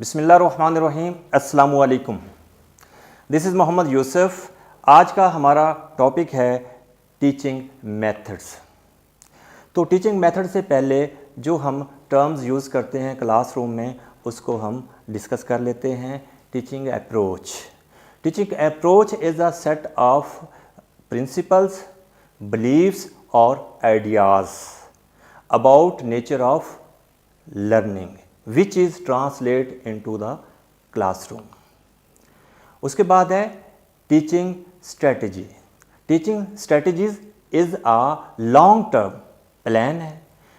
बिस्मिल्लाहिर्रहमानिर्रहीम, अस्सलामु अलैकुम। This is Mohammad Yusuf. आज का हमारा टॉपिक है टीचिंग मेथड्स। तो टीचिंग मेथड से पहले जो हम टर्म्स यूज़ करते हैं क्लासरूम में उसको हम डिस्कस कर लेते हैं। Teaching approach. Teaching approach is a set of principles, beliefs और ideas about nature of learning which is translate into the classroom। उसके बाद है teaching strategy. Teaching strategies is a long term plan है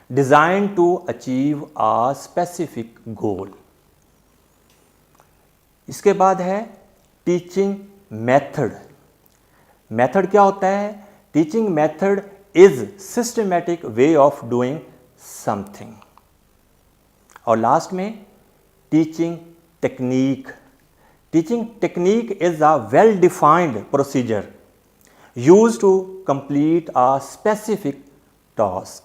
design to achieve a specific goal. इसके बाद है teaching method. Method क्या होता है? Teaching method is systematic way of doing something. और लास्ट में teaching technique. Teaching technique is a well defined procedure used to complete a specific task.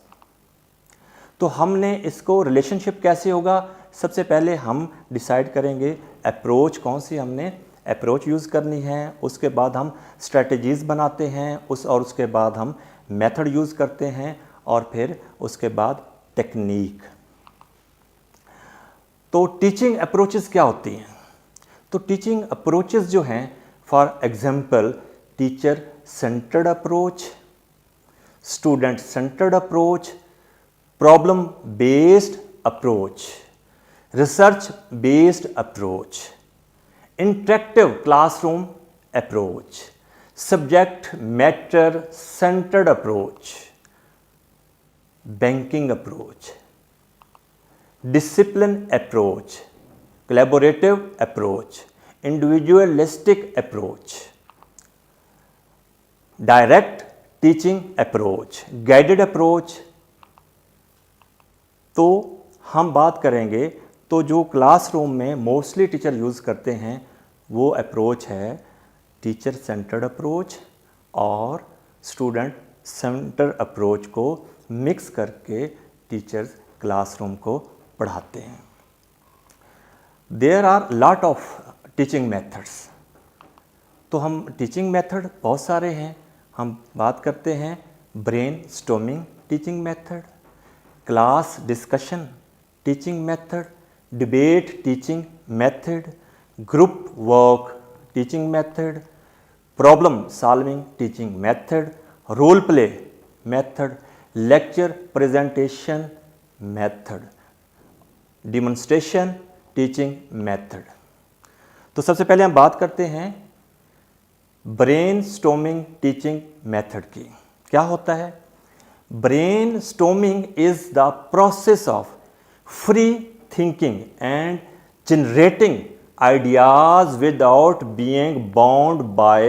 तो हमने इसको रिलेशनशिप कैसे होगा, सबसे पहले हम डिसाइड करेंगे अप्रोच कौन सी हमने अप्रोच यूज़ करनी है। उसके बाद हम स्ट्रेटजीज़ बनाते हैं उसके बाद हम मेथड यूज़ करते हैं और फिर उसके बाद टेक्निक। तो टीचिंग अप्रोचेस क्या होती हैं? तो टीचिंग अप्रोचेस जो हैं, for example teacher centred approach, student centred approach, problem based approach, research based approach, interactive classroom approach, subject matter centred approach, banking approach, discipline approach, collaborative approach, individualistic approach, direct teaching approach, guided approach. तो हम बात करेंगे तो जो classroom में mostly teacher use करते हैं वो अप्रोच है टीचर सेंटर्ड अप्रोच और स्टूडेंट सेंटर अप्रोच को मिक्स करके टीचर्स क्लासरूम को पढ़ाते हैं। There are lot of teaching methods. तो हम टीचिंग मेथड बहुत सारे हैं। हम बात करते हैं brainstorming teaching method, class discussion teaching method, debate teaching method, group work teaching method, problem solving teaching method, role play method, lecture presentation method, demonstration teaching method. तो सबसे पहले हम बात करते हैं ब्रेन स्टॉर्मिंग टीचिंग मेथड की। क्या होता है? Brain storming is the process of free thinking and generating ideas without being bound by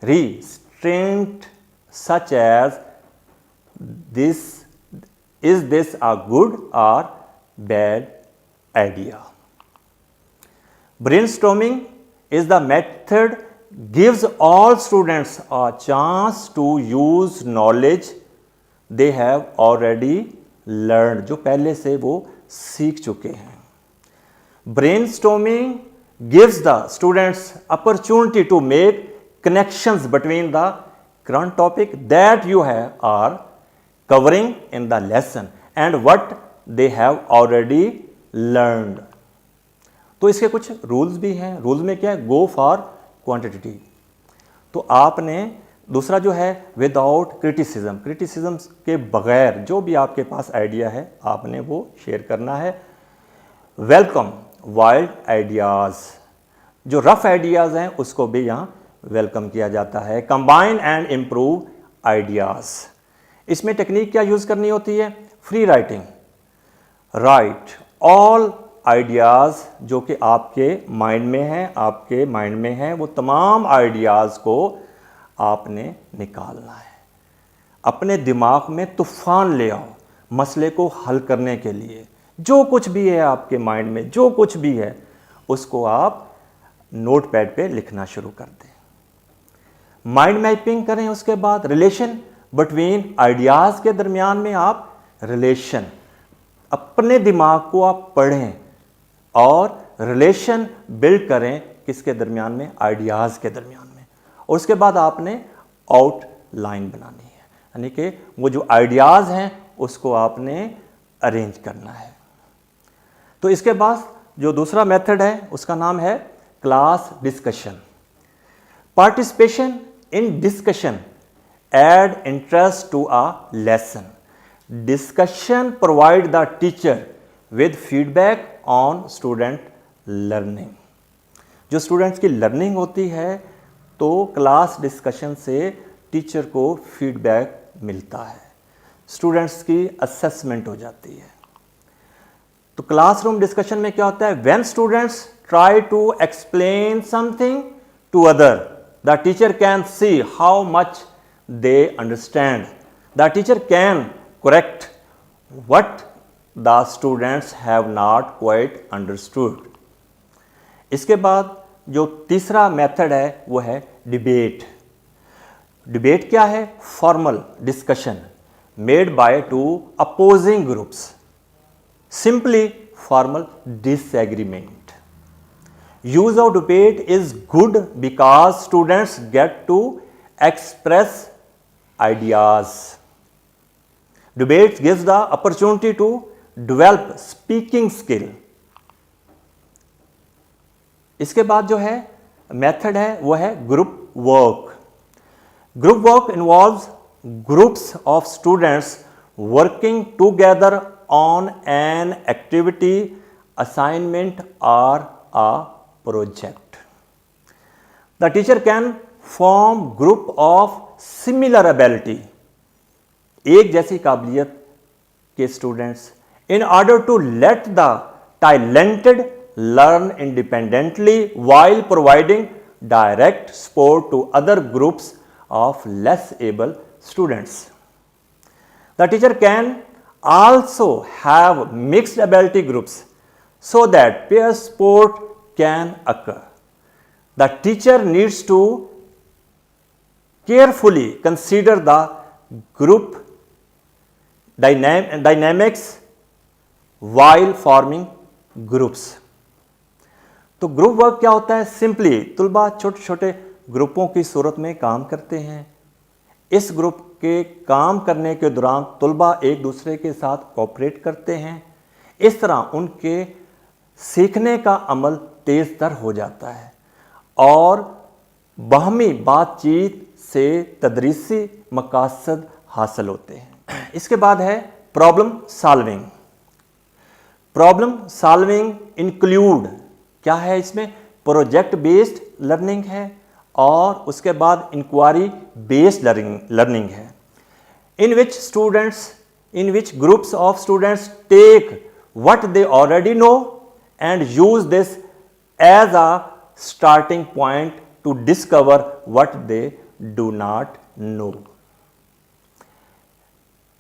restraint such as is this a good or bad idea. Brainstorming is the method gives all students a chance to use knowledge they have already learned, जो पहले से वो सीख चुके हैं। Brainstorming gives the students opportunity to make connections between the current topic that you are covering in the lesson and what they have already learned। तो इसके कुछ रूल्स भी हैं। रूल्स में क्या है? Go for quantity. तो आपने दूसरा जो है विदाउट क्रिटिसिज्म के बगैर जो भी आपके पास आइडिया है आपने वो शेयर करना है। वेलकम वाइल्ड आइडियाज़, जो रफ आइडियाज़ हैं उसको भी यहाँ वेलकम किया जाता है। Combine and improve ideas. इसमें टेक्निक क्या यूज़ करनी होती है? Free writing. Right all ideas जो कि आपके माइंड में हैं वो तमाम आइडियाज़ को आपने निकालना है। अपने दिमाग में तूफान ले आओ मसले को हल करने के लिए। जो कुछ भी है आपके माइंड में, जो कुछ भी है उसको आप नोटपैड पे लिखना शुरू कर दें। माइंड मैपिंग करें। उसके बाद रिलेशन बिटवीन आइडियाज़ के दरमियान में आप रिलेशन, अपने दिमाग को आप पढ़ें और रिलेशन बिल्ड करें किसके दरमियान में, आइडियाज़ के दरमियान में। और उसके बाद आपने आउटलाइन बनानी है, यानी कि वो जो आइडियाज़ हैं उसको आपने अरेंज करना है। तो इसके बाद जो दूसरा मेथड है उसका नाम है class discussion. Participation in discussion add interest to a lesson. Discussion provide the teacher with feedback on student learning. जो स्टूडेंट्स की लर्निंग होती है तो क्लास डिस्कशन से टीचर को फीडबैक मिलता है, स्टूडेंट्स की असेसमेंट हो जाती है। तो क्लासरूम डिस्कशन में क्या होता है, when students try to explain something to other, the teacher can see how much they understand. The teacher can correct what the students have not quite understood. इसके बाद जो तीसरा मेथड है वो है डिबेट। डिबेट क्या है, formal discussion made by two opposing groups, simply formal disagreement. Use of debate is good because students get to express ideas. Debate gives the opportunity to develop speaking skill. इसके बाद जो है method है वो है group work. Group work involves groups of students working together on an activity, assignment और a project. The teacher can form group of similar ability, एक जैसी काबिलियत के students, in order to let the talented learn independently while providing direct support to other groups of less able students. The teacher can also have mixed ability groups so that peer support can occur. The teacher needs to carefully consider the group dynamics while forming groups. तो group work क्या होता है, simply तुलबा छोटे छोटे ग्रुपों की सूरत में काम करते हैं। इस ग्रुप के काम करने के दौरान तुलबा एक दूसरे के साथ कोऑपरेट करते हैं। इस तरह उनके सीखने का अमल तेज तर हो जाता है और बाहमी बातचीत से तदरीसी मकासद हासिल होते हैं। इसके बाद है problem solving. Problem solving include क्या है, इसमें प्रोजेक्ट बेस्ड लर्निंग है और उसके बाद इंक्वायरी बेस्ड लर्निंग है, in which groups of students take what they already know and use this as a starting point to discover what they do not know.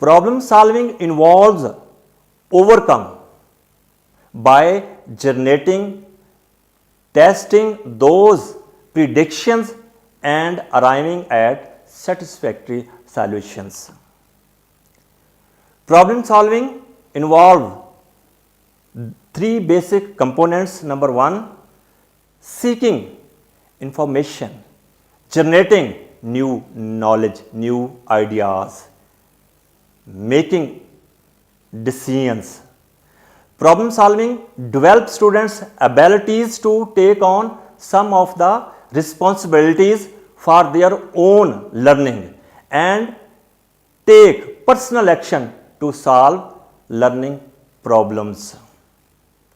Problem solving involves overcome by generating, testing those predictions and arriving at satisfactory solutions. Problem solving involve three basic components. Number one, seeking information, generating new knowledge, new ideas, making decisions. Problem solving develops students' abilities to take on some of the responsibilities for their own learning and take personal action to solve learning problems.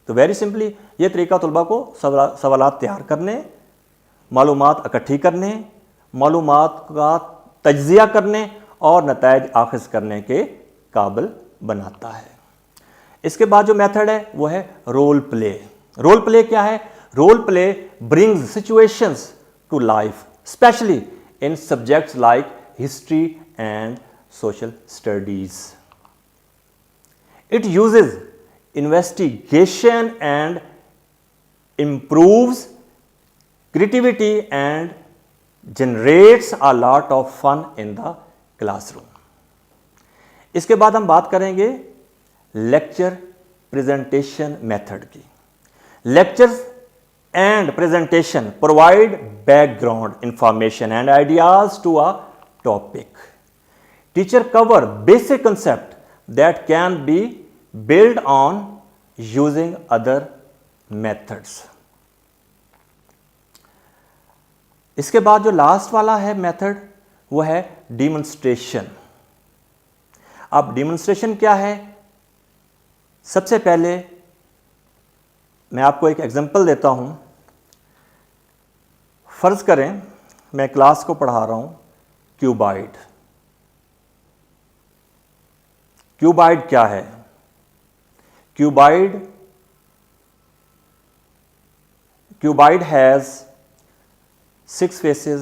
तो very simply ये तरीका तुलबा को सवालात तैयार करने, मालूमात इकट्ठी करने, मालूमात का तज्जिया करने और नताइज आखिज करने के काबिल बनाता है। इसके बाद जो मेथड है वो है रोल प्ले। रोल प्ले क्या है? Role play brings situations to life, especially in subjects like history and social studies. It uses investigation and improves creativity and generates a lot of fun in the classroom. इसके बाद हम बात करेंगे lecture presentation method की। Lectures and presentation provide background information and ideas to a topic. Teacher cover basic concept that can be built on using other methods. इसके बाद जो last वाला है मेथड वो है डिमॉन्स्ट्रेशन. अब डिमॉन्स्ट्रेशन क्या है? सबसे पहले मैं आपको एक एग्जांपल देता हूं. फर्ज करें मैं क्लास को पढ़ा रहा हूं क्यूबाइड. क्यूबाइड क्या है? Cuboid has 6 faces,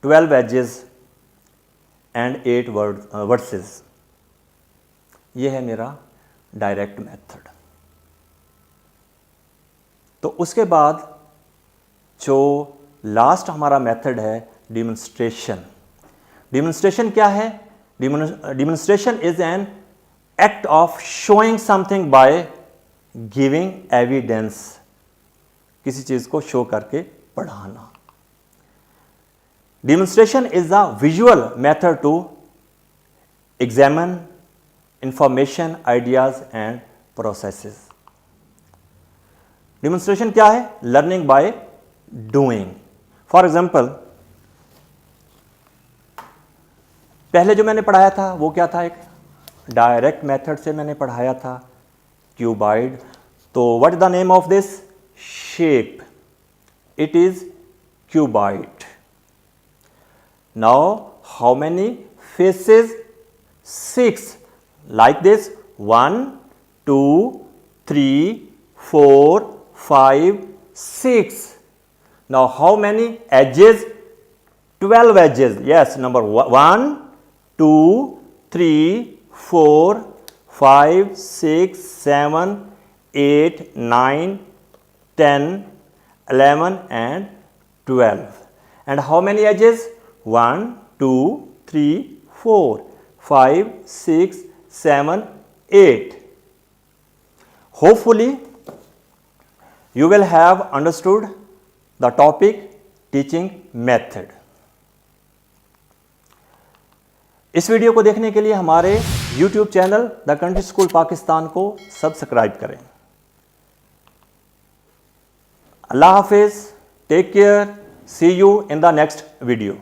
12 edges and 8 vertices. ये है मेरा डायरेक्ट मेथड. तो उसके बाद जो लास्ट हमारा मेथड है डिमॉन्स्ट्रेशन. डिमॉन्स्ट्रेशन क्या है? Demonstration is an act of showing something by giving evidence. किसी चीज को शो करके पढ़ाना. Demonstration is a visual method to examine information, ideas and processes. Demonstration क्या है? Learning by doing. For example, पहले जो मैंने पढ़ाया था वो क्या था? एक डायरेक्ट मेथड से मैंने पढ़ाया था क्यूबाइड. तो what is the name of this shape? It is cuboid. Now how many faces? 6. Like this: 1 2 3 4 5 6. Now how many edges? 12 edges. Yes, number 1 2 3 4 5 6 7 8 9 10 11 and 12. And how many edges? 1 2 3 4 5 6 7 8. Hopefully you will have understood the topic teaching method. इस video को देखने के लिए हमारे YouTube channel the country school Pakistan को subscribe करें. Allah Hafiz, take care, see you in the next video.